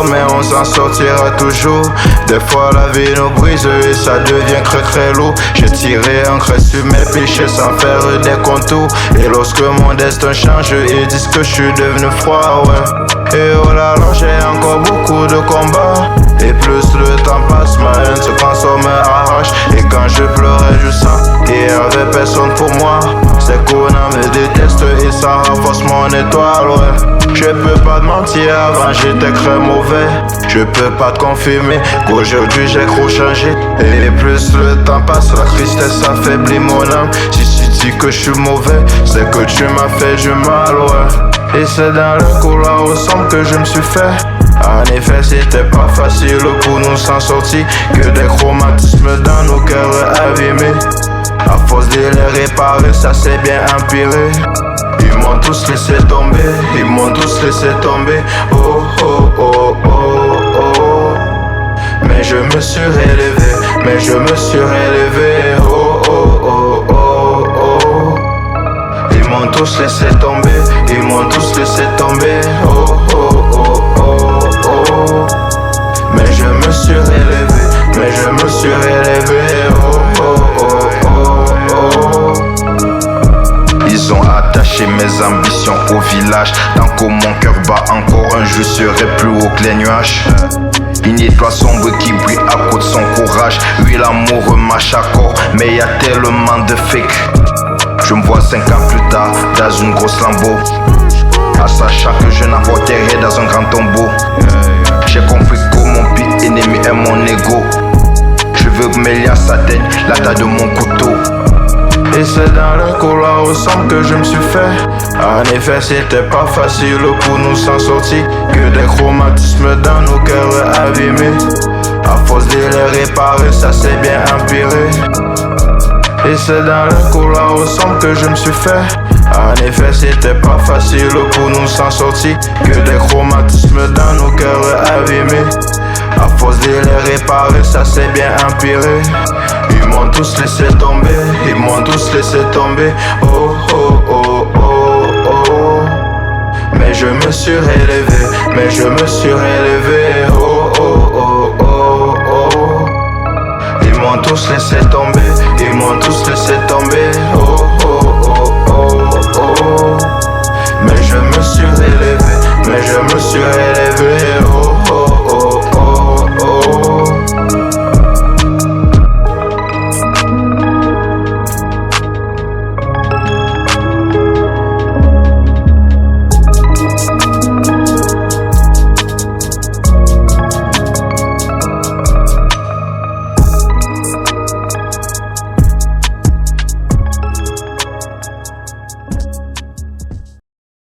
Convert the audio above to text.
mais on s'en sortira toujours. Des fois la vie nous brise et ça devient très lourd. J'ai tiré un trait sur mes péchés sans faire des contours. Et lorsque mon destin change, ils disent que je suis devenu froid, ouais. Et oh là là, j'ai encore beaucoup de combats. Et plus le temps passe, ma haine se transforme en rage. Et quand je pleurais, je sens qu'il y avait personne pour moi. C'est qu'on me déteste et ça renforce mon étoile, ouais. Je peux pas te mentir, avant j'étais très mauvais. Je peux pas te confirmer qu'aujourd'hui j'ai trop changé. Et plus le temps passe, la tristesse affaiblit mon âme. Si tu dis que je suis mauvais, c'est que tu m'as fait du mal, ouais. Et c'est dans le couloir au sombre que je me suis fait. En effet, c'était pas facile pour nous s'en sortir. Que des chromatismes dans nos cœurs abîmés. À force de les réparer, ça s'est bien empiré. Ils m'ont tous laissé tomber, ils m'ont tous laissé tomber. Oh oh oh oh oh. Mais je me suis relevé, mais je me suis relevé. Oh oh oh oh oh. Ils m'ont tous laissé tomber, ils m'ont tous laissé tomber. Oh oh oh oh oh. Mais je me suis relevé, mais je me suis relevé. Oh oh oh oh oh. Ils ont attaché mes ambitions au village. Tant que mon cœur bat encore, un jour serai plus haut que les nuages. Une étoile sombre qui brille à cause de son courage. Oui, l'amour marche à corps, mais y a tellement de fake. Je me vois 5 ans plus tard dans une grosse lambeau, à sachant que je n'apporterai dans un grand tombeau. J'ai compris que mon pire ennemi est mon ego. Je veux que mes liens s'atteignent la taille de mon couteau. Et c'est dans le couloir au sombre que je me suis fait. En effet, c'était pas facile pour nous s'en sortir. Que des chromatismes dans nos cœurs abîmés. À force de les réparer, ça s'est bien empiré. Et c'est dans le couloir au sombre que je me suis fait. En effet, c'était pas facile pour nous s'en sortir. Que des chromatismes dans nos cœurs abîmés. À force de les réparer, ça s'est bien empiré. Ils m'ont tous laissé tomber, ils m'ont tous laissé tomber. Oh oh oh oh oh. Mais je me suis relevé, mais je me suis relevé. Oh oh oh oh oh. Ils m'ont tous laissé tomber, ils m'ont tous laissé tomber.